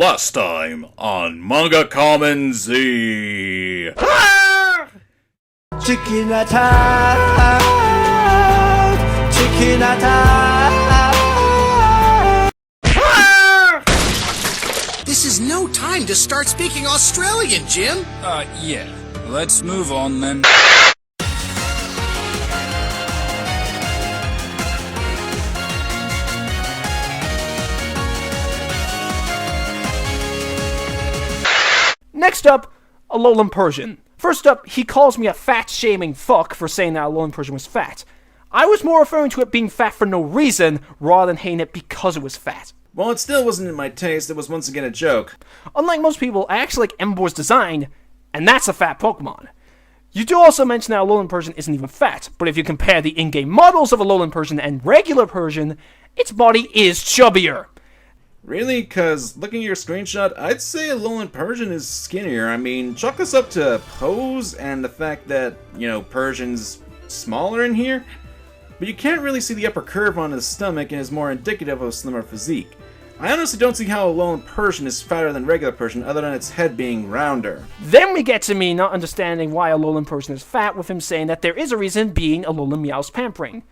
Last time on MangaKamen Z. Chicken attack! Chicken attack! This is no time to start speaking Australian, Jim. Yeah. Let's move on then. Next up, Alolan Persian. First up, he calls me a fat-shaming fuck for saying that Alolan Persian was fat. I was more referring to it being fat for no reason, rather than hating it because it was fat. Well, it still wasn't in my taste, it was once again a joke. Unlike most people, I actually like Embor's design, and that's a fat Pokemon. You do also mention that Alolan Persian isn't even fat, but if you compare the in-game models of Alolan Persian and regular Persian, its body is chubbier. Really? Cause looking at your screenshot, I'd say Alolan Persian is skinnier. I mean, chalk this up to pose and the fact that, Persian's smaller in here, but you can't really see the upper curve on his stomach and is more indicative of a slimmer physique. I honestly don't see how Alolan Persian is fatter than regular Persian other than its head being rounder. Then we get to me not understanding why Alolan Persian is fat, with him saying that there is a reason being Alolan Meow's pampering.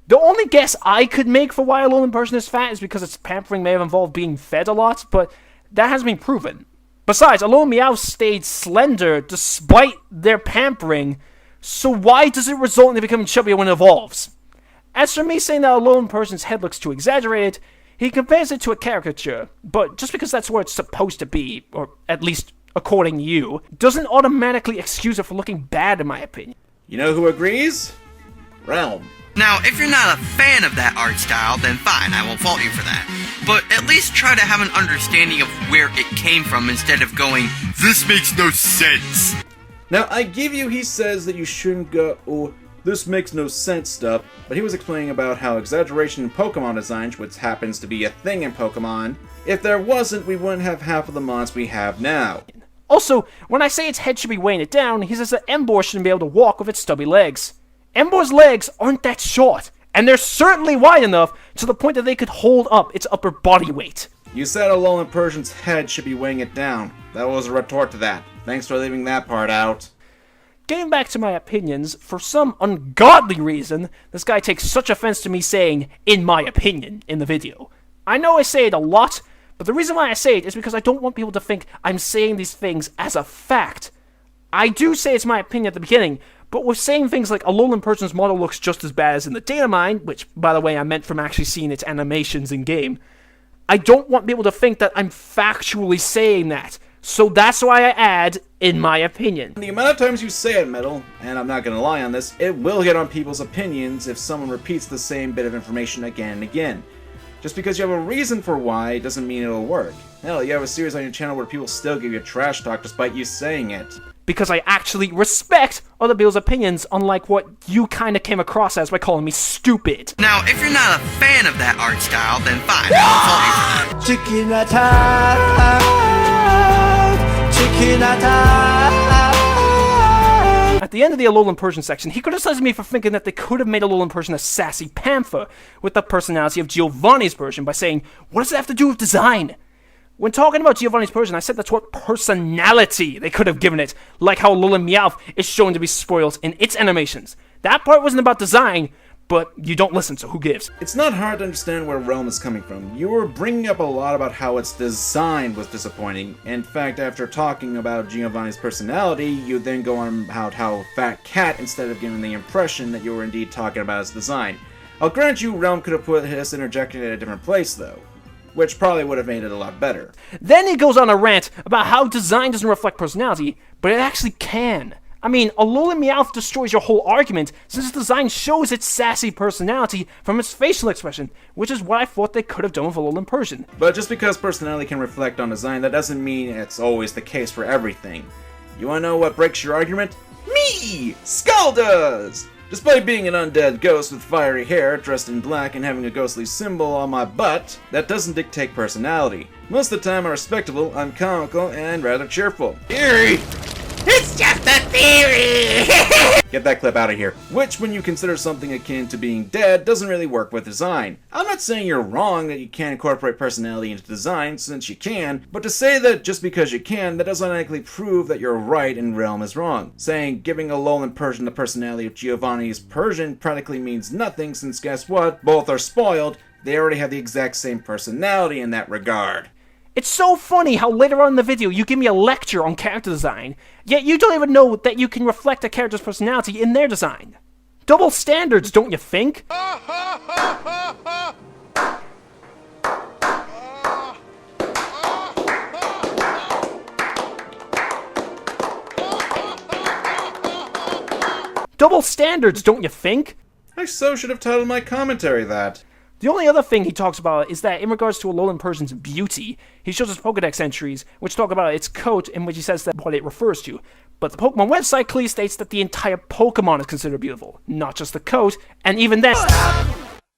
The only guess I could make for why Alolan Persian is fat is because its pampering may have involved being fed a lot, but that hasn't been proven. Besides, Alolan Meow stayed slender despite their pampering, so why does it result in it becoming chubbier when it evolves? As for me saying that Alolan Persian's head looks too exaggerated, he compares it to a caricature, but just because that's what it's supposed to be, or at least according to you, doesn't automatically excuse it for looking bad in my opinion. You know who agrees? Realm. Now, if you're not a fan of that art style, then fine, I won't fault you for that. But at least try to have an understanding of where it came from instead of going, "This makes no sense." Now, I give you he says that you shouldn't go, "Oh, this makes no sense" stuff, but he was explaining about how exaggeration in Pokemon designs, which happens to be a thing in Pokemon, if there wasn't, we wouldn't have half of the mons we have now. Also, when I say its head should be weighing it down, he says that Emboar shouldn't be able to walk with its stubby legs. Emboar's legs aren't that short, and they're certainly wide enough to the point that they could hold up its upper body weight. You said Alolan Persian's head should be weighing it down. That was a retort to that. Thanks for leaving that part out. Getting back to my opinions, for some ungodly reason, this guy takes such offense to me saying, "in my opinion," in the video. I know I say it a lot, but the reason why I say it is because I don't want people to think I'm saying these things as a fact. I do say it's my opinion at the beginning, but with saying things like Alolan Persian's model looks just as bad as in the data mine, which, by the way, I meant from actually seeing its animations in-game, I don't want people to think that I'm factually saying that. So that's why I add, "in my opinion." The amount of times you say it, Metal, and I'm not gonna lie on this, it will get on people's opinions if someone repeats the same bit of information again and again. Just because you have a reason for why doesn't mean it'll work. Hell, you have a series on your channel where people still give you trash talk despite you saying it. Because I actually respect other people's opinions, unlike what you kind of came across as by calling me stupid. Now, if you're not a fan of that art style, then fine, I won't fault you for that. Chicken attack! Chicken attack! At the end of the Alolan Persian section, he criticized me for thinking that they could have made Alolan Persian a sassy panther with the personality of Giovanni's Persian by saying, "What does it have to do with design?" When talking about Giovanni's Persian, I said that's what personality they could have given it, like how Alolan Meowth is shown to be spoiled in its animations. That part wasn't about design, but you don't listen, so who gives? It's not hard to understand where Realm is coming from. You were bringing up a lot about how its design was disappointing. In fact, after talking about Giovanni's personality, you then go on about how Fat Cat instead of giving the impression that you were indeed talking about his design. I'll grant you Realm could have put his interjection in a different place, though, which probably would have made it a lot better. Then he goes on a rant about how design doesn't reflect personality, but it actually can. I mean, Alolan Meowth destroys your whole argument, since its design shows its sassy personality from its facial expression, which is what I thought they could have done with Alolan Persian. But just because personality can reflect on design, that doesn't mean it's always the case for everything. You wanna know what breaks your argument? Me! Skull does! Despite being an undead ghost with fiery hair, dressed in black, and having a ghostly symbol on my butt, that doesn't dictate personality. Most of the time I'm respectable, I'm comical, and rather cheerful. Eerie! It's It's just a theory! Get that clip out of here. Which, when you consider something akin to being dead, doesn't really work with design. I'm not saying you're wrong that you can't incorporate personality into design, since you can, but to say that just because you can, that doesn't automatically prove that you're right and Realm is wrong. Saying giving Alolan Persian the personality of Giovanni's Persian practically means nothing, since guess what? Both are spoiled. They already have the exact same personality in that regard. It's so funny how later on in the video you give me a lecture on character design, yet you don't even know that you can reflect a character's personality in their design. Double standards, don't you think? Double standards, don't you think? I so should have titled my commentary that. The only other thing he talks about is that in regards to Alolan Persian's beauty, he shows us Pokedex entries, which talk about its coat, in which he says that what it refers to. But the Pokemon website clearly states that the entire Pokemon is considered beautiful, not just the coat, and even then...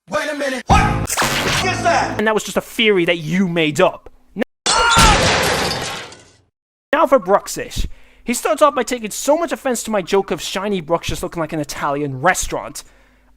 Wait a minute. What? What's that? And that was just a theory that you made up. Now for Bruxish. He starts off by taking so much offense to my joke of shiny Bruxish looking like an Italian restaurant.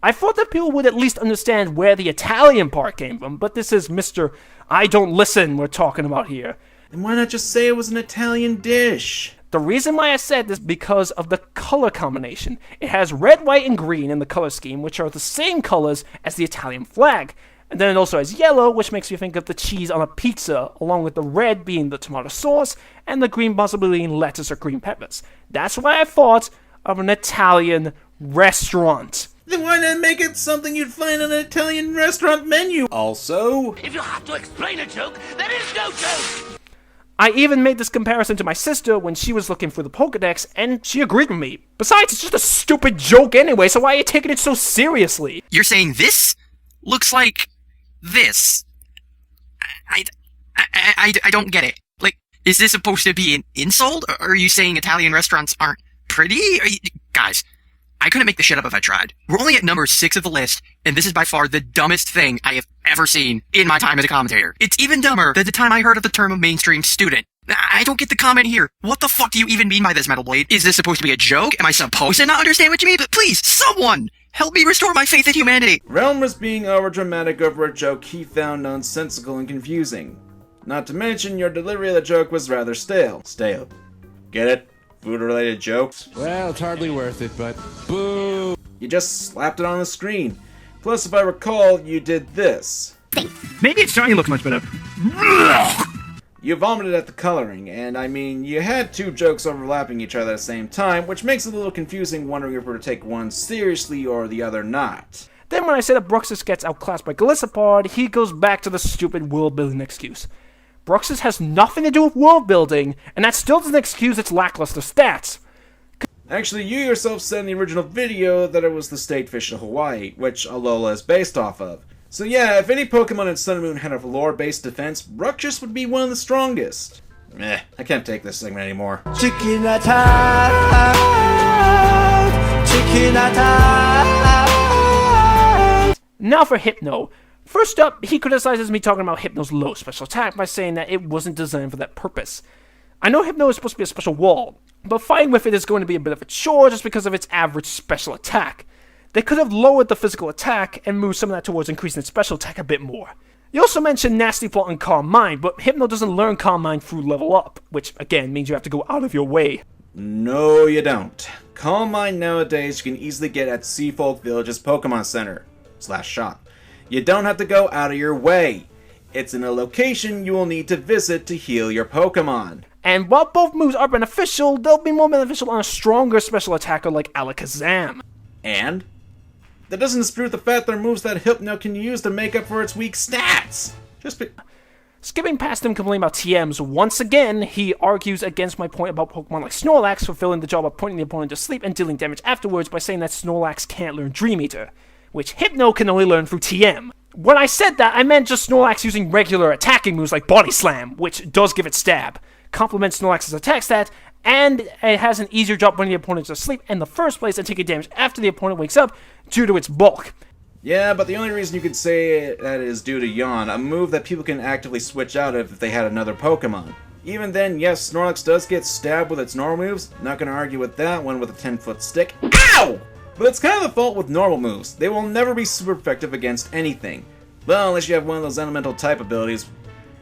I thought that people would at least understand where the Italian part came from, but this is Mr. I don't listen we're talking about here. Then why not just say it was an Italian dish? The reason why I said this is because of the color combination. It has red, white, and green in the color scheme, which are the same colors as the Italian flag. And then it also has yellow, which makes you think of the cheese on a pizza, along with the red being the tomato sauce, and the green possibly being lettuce or green peppers. That's why I thought of an Italian restaurant. Then why not make it something you'd find on an Italian restaurant menu? Also, If you have to explain a joke, there is no joke! I even made this comparison to my sister when she was looking for the Pokedex, and she agreed with me. Besides, it's just a stupid joke anyway, so why are you taking it so seriously? You're saying this looks like this. I don't get it. Like, is this supposed to be an insult? Or are you saying Italian restaurants aren't pretty? Guys, I couldn't make this shit up if I tried. We're only at number 6 of the list, and this is by far the dumbest thing I have ever seen in my time as a commentator. It's even dumber than the time I heard of the term of mainstream student. I don't get the comment here. What the fuck do you even mean by this, Metal Blade? Is this supposed to be a joke? Am I supposed to not understand what you mean? But please, someone, help me restore my faith in humanity. Realm was being overdramatic over a joke he found nonsensical and confusing. Not to mention, your delivery of the joke was rather stale. Stale. Get it? Food-related jokes? Well, it's hardly worth it, but boo! You just slapped it on the screen. Plus, if I recall, you did this. Maybe it's starting to look much better. You vomited at the coloring, and I mean, you had 2 jokes overlapping each other at the same time, which makes it a little confusing wondering if we're to take one seriously or the other not. Then when I say that Bruxish gets outclassed by Gliscopod, he goes back to the stupid world-building excuse. Bruxish has nothing to do with world building, and that still doesn't excuse its lackluster stats. Actually, you yourself said in the original video that it was the state fish of Hawaii, which Alola is based off of. So yeah, if any Pokemon in Sun and Moon had a lore-based defense, Bruxish would be one of the strongest. Meh, I can't take this segment anymore. Chicken attack. Chicken attack. Now for Hypno. First up, he criticizes me talking about Hypno's low special attack by saying that it wasn't designed for that purpose. I know Hypno is supposed to be a special wall, but fighting with it is going to be a bit of a chore just because of its average special attack. They could have lowered the physical attack and moved some of that towards increasing its special attack a bit more. You also mentioned Nasty Plot and Calm Mind, but Hypno doesn't learn Calm Mind through level up, which again means you have to go out of your way. No, you don't. Calm Mind nowadays you can easily get at Seafolk Village's Pokemon Center / shop. You don't have to go out of your way. It's in a location you will need to visit to heal your Pokemon. And while both moves are beneficial, they'll be more beneficial on a stronger special attacker like Alakazam. And? That doesn't dispute the fact there are moves that Hypno can use to make up for its weak stats. Skipping past him complaining about TMs, once again, he argues against my point about Pokemon like Snorlax fulfilling the job of putting the opponent to sleep and dealing damage afterwards by saying that Snorlax can't learn Dream Eater, which Hypno can only learn through TM. When I said that, I meant just Snorlax using regular attacking moves like Body Slam, which does give it stab, complements Snorlax's attack stat, and it has an easier job putting the opponent to sleep in the first place and taking damage after the opponent wakes up due to its bulk. Yeah, but the only reason you could say that is due to Yawn, a move that people can actively switch out of if they had another Pokemon. Even then, yes, Snorlax does get stabbed with its normal moves. Not gonna argue with that one with a 10-foot stick. Ow! But it's kind of the fault with normal moves. They will never be super effective against anything. Well, unless you have one of those elemental type abilities.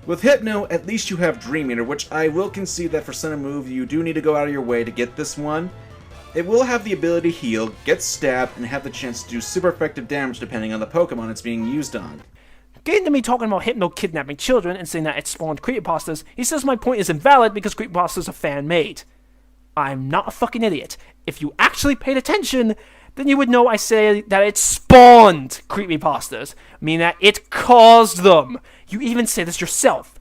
With Hypno, at least you have Dream Eater, which I will concede that for Center move, you do need to go out of your way to get this one. It will have the ability to heal, get stabbed, and have the chance to do super effective damage depending on the Pokemon it's being used on. Getting to me talking about Hypno kidnapping children and saying that it spawned creepypastas, he says my point is invalid because creepypastas are fan-made. I'm not a fucking idiot. If you actually paid attention, then you would know I say that it spawned creepypastas, meaning that it caused them. You even say this yourself.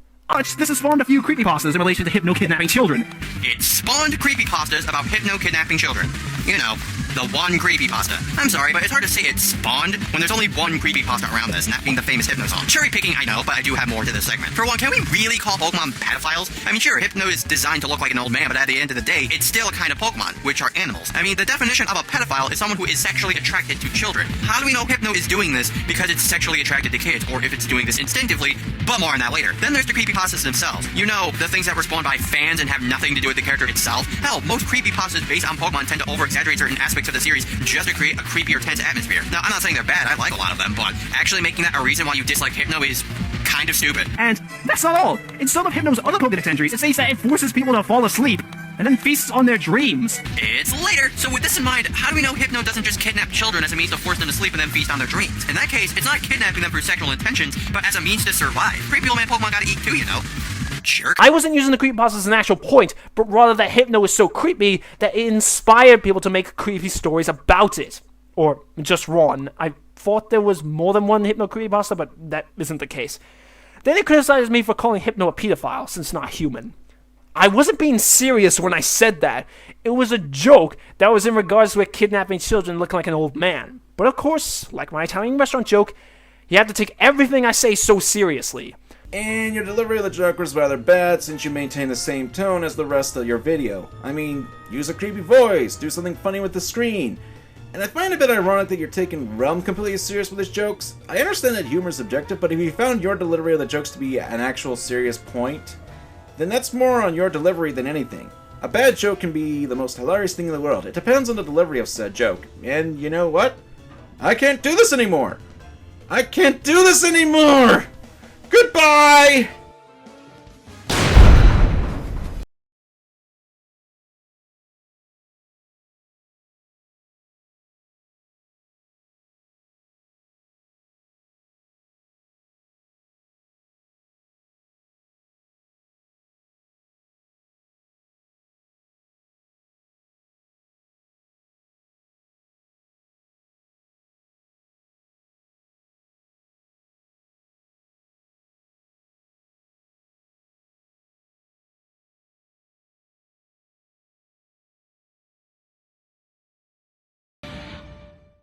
This has spawned a few creepypastas in relation to Hypno kidnapping children. It spawned creepypastas about Hypno kidnapping children. You know, the one creepypasta. I'm sorry, but it's hard to say it spawned when there's only one creepypasta around this, and that being the famous Hypno song. Cherry picking, I know, but I do have more to this segment. For one, can we really call Pokemon pedophiles? I mean, sure, Hypno is designed to look like an old man, but at the end of the day, it's still a kind of Pokemon, which are animals. I mean, the definition of a pedophile is someone who is sexually attracted to children. How do we know Hypno is doing this because it's sexually attracted to kids, or if it's doing this instinctively, but more on that later. Then there's the creepypastas themselves. You know, the things that were spawned by fans and have nothing to do with the character itself. Hell, most creepypastas based on Pokemon tend to over-exaggerate certain aspects of the series just to create a creepy or tense atmosphere. Now, I'm not saying they're bad, I like a lot of them, but actually making that a reason why you dislike Hypno is kind of stupid. And that's not all. In some of Hypno's other Pokédex entries, it says that it forces people to fall asleep and then feasts on their dreams. It's later, so with this in mind, how do we know Hypno doesn't just kidnap children as a means to force them to sleep and then feast on their dreams? In that case, it's not kidnapping them for sexual intentions, but as a means to survive. Creepy old man Pokemon gotta eat too, you know. Jerk. I wasn't using the creepypasta as an actual point, but rather that Hypno is so creepy that it inspired people to make creepy stories about it. Or just one. I thought there was more than one Hypno creepypasta, but that isn't the case. Then they criticized me for calling Hypno a pedophile, since not human. I wasn't being serious when I said that. It was a joke that was in regards to it kidnapping children looking like an old man. But of course, like my Italian restaurant joke, you have to take everything I say so seriously. And your delivery of the joke was rather bad since you maintain the same tone as the rest of your video. I mean, use a creepy voice, do something funny with the screen. And I find it a bit ironic that you're taking Realm completely serious with his jokes. I understand that humor is subjective, but if you found your delivery of the jokes to be an actual serious point, then that's more on your delivery than anything. A bad joke can be the most hilarious thing in the world. It depends on the delivery of said joke. And you know what? I can't do this anymore! I can't do this anymore! Goodbye!